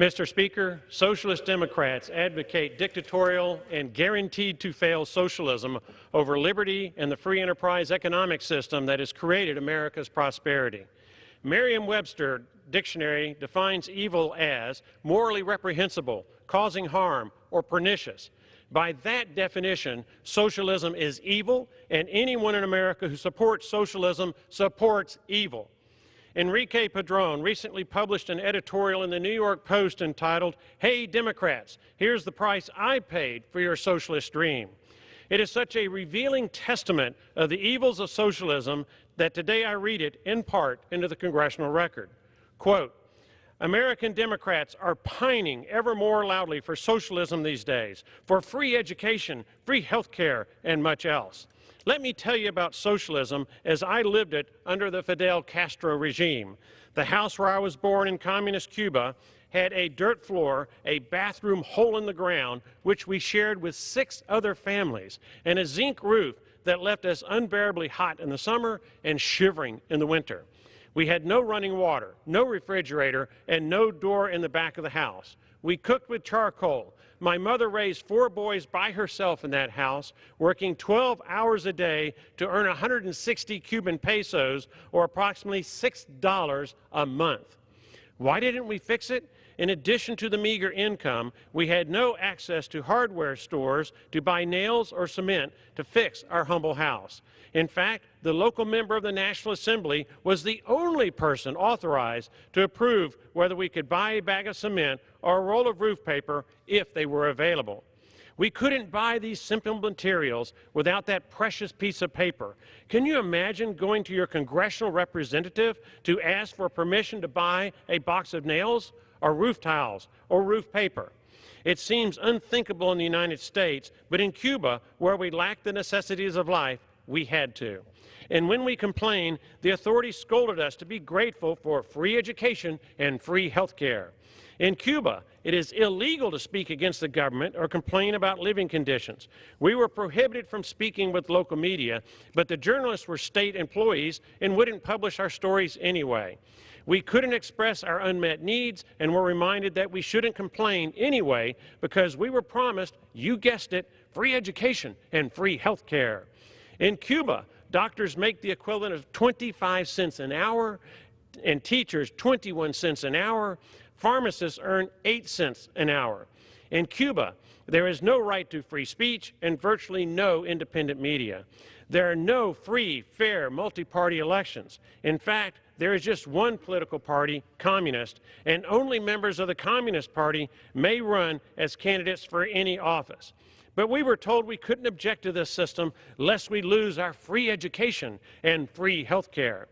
Mr. Speaker, Socialist Democrats advocate dictatorial and guaranteed-to-fail socialism over liberty and the free enterprise economic system that has created America's prosperity. Merriam-Webster dictionary defines evil as morally reprehensible, causing harm, or pernicious. By that definition, socialism is evil, and anyone in America who supports socialism supports evil. Enrique Padron recently published an editorial in the New York Post entitled, "Hey Democrats, here's the price I paid for your socialist dream." It is such a revealing testament of the evils of socialism that today I read it in part into the congressional record. Quote, American Democrats are pining ever more loudly for socialism these days, for free education, free health care, and much else. Let me tell you about socialism as I lived it under the Fidel Castro regime. The house where I was born in communist Cuba had a dirt floor, a bathroom hole in the ground, which we shared with 6 other families, and a zinc roof that left us unbearably hot in the summer and shivering in the winter. We had no running water, no refrigerator, and no door in the back of the house. We cooked with charcoal. My mother raised 4 boys by herself in that house, working 12 hours a day to earn 160 Cuban pesos, or approximately $6 a month. Why didn't we fix it? In addition to the meager income, we had no access to hardware stores to buy nails or cement to fix our humble house. In fact, the local member of the National Assembly was the only person authorized to approve whether we could buy a bag of cement or a roll of roof paper if they were available. We couldn't buy these simple materials without that precious piece of paper. Can you imagine going to your congressional representative to ask for permission to buy a box of nails or roof tiles or roof paper? It seems unthinkable in the United States, but in Cuba, where we lack the necessities of life, we had to. And when we complained, the authorities scolded us to be grateful for free education and free health care. In Cuba, it is illegal to speak against the government or complain about living conditions. We were prohibited from speaking with local media, but the journalists were state employees and wouldn't publish our stories anyway. We couldn't express our unmet needs and were reminded that we shouldn't complain anyway because we were promised, you guessed it, free education and free health care. In Cuba, doctors make the equivalent of 25 cents an hour, and teachers 21 cents an hour. Pharmacists earn 8 cents an hour. In Cuba, there is no right to free speech and virtually no independent media. There are no free, fair, multi-party elections. In fact, there is just one political party, communist, and only members of the Communist Party may run as candidates for any office. But we were told we couldn't object to this system lest we lose our free education and free health care.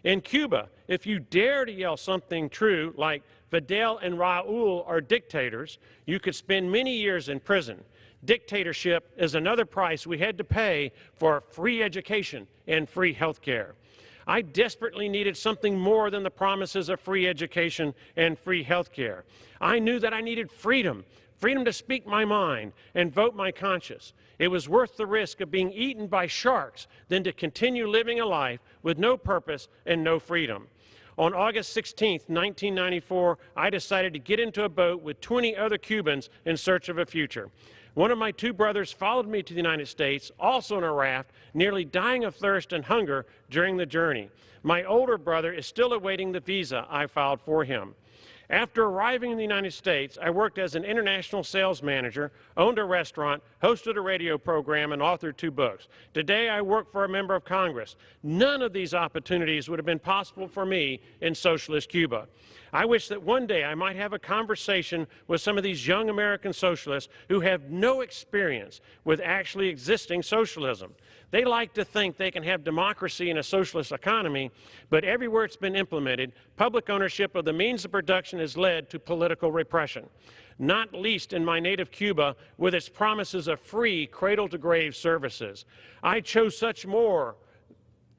In Cuba, if you dare to yell something true like Fidel and Raul are dictators, you could spend many years in prison. Dictatorship is another price we had to pay for free education and free health care. I desperately needed something more than the promises of free education and free health care. I knew that I needed freedom, freedom to speak my mind and vote my conscience. It was worth the risk of being eaten by sharks than to continue living a life with no purpose and no freedom. On August 16, 1994, I decided to get into a boat with 20 other Cubans in search of a future. One of my 2 brothers followed me to the United States, also in a raft, nearly dying of thirst and hunger during the journey. My older brother is still awaiting the visa I filed for him. After arriving in the United States, I worked as an international sales manager, owned a restaurant, hosted a radio program, and authored 2 books. Today, I work for a member of Congress. None of these opportunities would have been possible for me in socialist Cuba. I wish that one day I might have a conversation with some of these young American socialists who have no experience with actually existing socialism. They like to think they can have democracy in a socialist economy, but everywhere it's been implemented, public ownership of the means of production has led to political repression, not least in my native Cuba with its promises of free cradle-to-grave services. I chose such more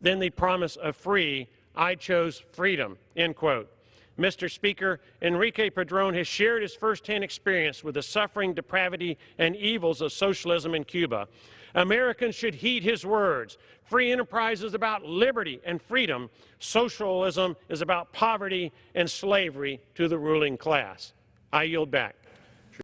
than the promise of free. I chose freedom, end quote. Mr. Speaker, Enrique Padron has shared his firsthand experience with the suffering, depravity, and evils of socialism in Cuba. Americans should heed his words. Free enterprise is about liberty and freedom. Socialism is about poverty and slavery to the ruling class. I yield back.